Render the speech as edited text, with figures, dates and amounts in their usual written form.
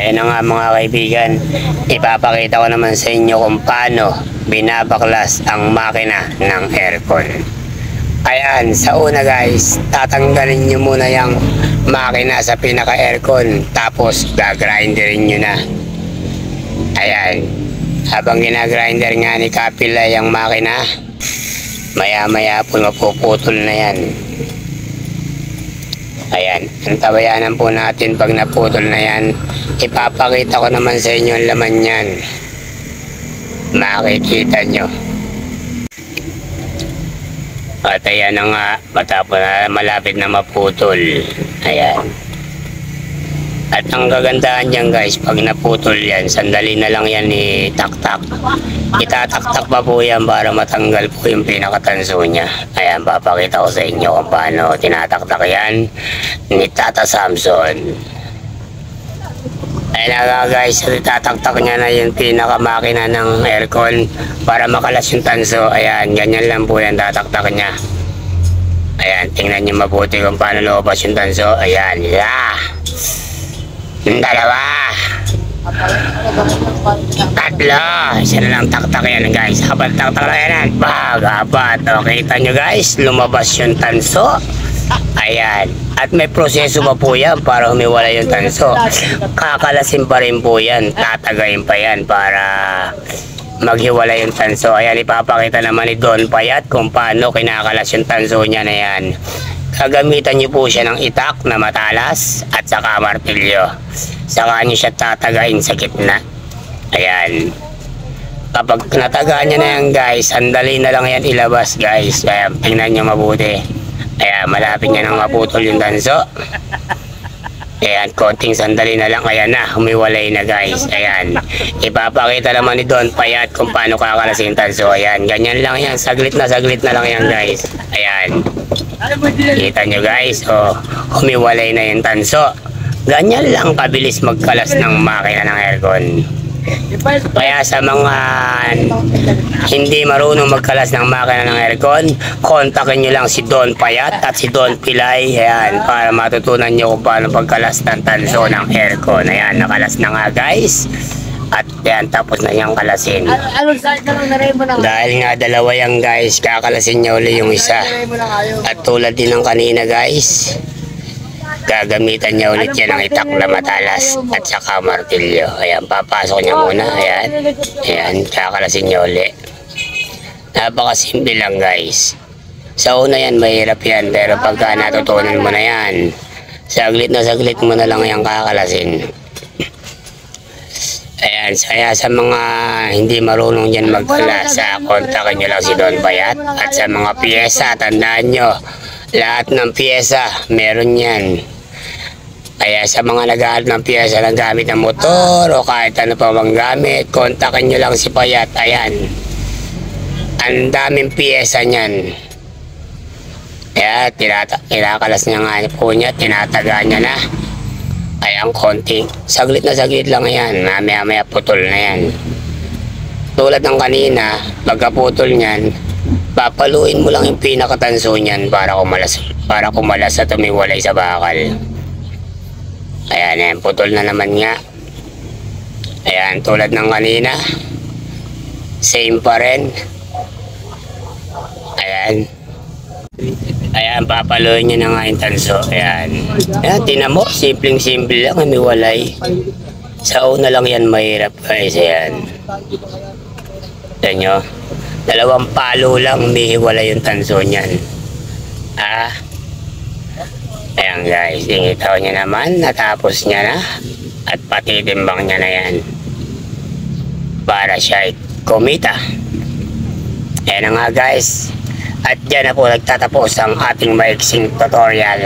Ayan na nga mga kaibigan, ipapakita ko naman sa inyo kung paano binabaklas ang makina ng aircon. Ayan, sa una guys, tatanggalin nyo muna yung makina sa pinaka aircon, tapos gagrinderin nyo na. Ayan, habang ginagrinder nga ni Kapila yung makina, maya maya po mapuputol na yan. Ayan, antabayanan po natin pag naputol na yan. Ipapakita ko naman sa inyo ang laman yan. Makikita nyo. At ayan na nga, matapos na malapit na maputol. Ayan. At ang kagandahan dyan guys, pag naputol yan, sandali na lang yan itaktak. Itataktak pa po yan para matanggal po yung pinakatanso niya. Ayan, papakita ko sa inyo kung paano tinataktak yan ni Tata Samson. Ayan nga guys, itataktak niya na yung pinakamakina ng aircon para makalas yung tanso. Ayan, ganyan lang po yan, tataktak niya. Ayan, tingnan nyo mabuti kung paano lumabas yung tanso. Ayan, yeah! Yung dalawa, tatlo, isa na lang taktak yan guys. Habang taktak na yan, bagabat. O, kita nyo guys, lumabas yung tanso. Ayan, at may proseso pa po yan para humiwala yung tanso. Kakalasin pa rin po yan, tatagayin pa yan para maghiwala yung tanso. Ayan, ipapakita naman ni Don Payat kung paano kinakalas yung tanso niya na yan. Gagamitan niyo po siya ng itak na matalas at saka martilyo. Saka niyo siya tatagain sa gitna. Ayan. Kapag natagaan niya na yan guys, sandali na lang yan ilabas guys. Kaya tingnan niyo mabuti. Ayan, malapit niya nang maputol yung tanso. Ayan, konting sandali na lang. Ayan na, humiwalay na guys. Ayan. Ipapakita naman ni Don Payat kung paano kakalasin yung tanso. Ayan, ganyan lang yan. Saglit na lang yan guys. Ayan. Kita nyo guys, oh, humiwalay na yung tanso. Ganyan lang kabilis magkalas ng makina ng aircon. Kaya sa mga hindi marunong magkalas ng makina ng aircon, kontakin nyo lang si Don Payat at si Don Pilay. Ayan, para matutunan nyo kung paano pagkalas ng tanso ng aircon. Ayan, nakalas na nga guys. At yan, tapos na niyang kalasin. Dahil nga dalawa yan guys, kakalasin niya uli yung isa. At tulad din ng kanina guys, gagamitan niya ulit yan ng itak na matalas at saka martilyo. Ayan, papasok niya muna. Ayan, ayan, kakalasin niya uli. Napakasimple lang guys. Sa una yan, mahirap yan. Pero pagka natutunan mo na yan, saglit mo na lang yan kakalasin. Ayan, kaya sa mga hindi marunong dyan magkalas, kontakin nyo lang si Don Payat. At sa mga piyesa, tandaan nyo, lahat ng piyesa, meron yan. Kaya sa mga nag-aaral ng piyesa ng gamit ng motor o kahit ano pa mang gamit, kontakin nyo lang si Payat. Ayan, ang daming piyesa nyan. Kaya tinakalas niya nga po niya, tinatagaan niya na. Ayan, konti. Saglit lang yan. Maya putol na yan. Tulad ng kanina, pagkaputol niyan, papaluin mo lang yung pinakatanso niyan para kumalas at tumiwalay sa bakal. Ayan, putol na naman nga. Ayan, tulad ng kanina, same pa rin. Ayan. Ayan, papaluin nyo na nga yung tanso. Ayan. Ayan, tinan mo, simple lang, humiwalay. Sa una lang yan mahirap guys. Ayan. Ayan nyo, dalawang palo lang, humihiwalay yung tanso nyan. Ayan guys, ingitaw nyo naman, natapos niya na. At pati timbang niya na yan. Para siya kumita. Ayan na nga guys. At dyan na po nagtatapos ang ating maiksing tutorial.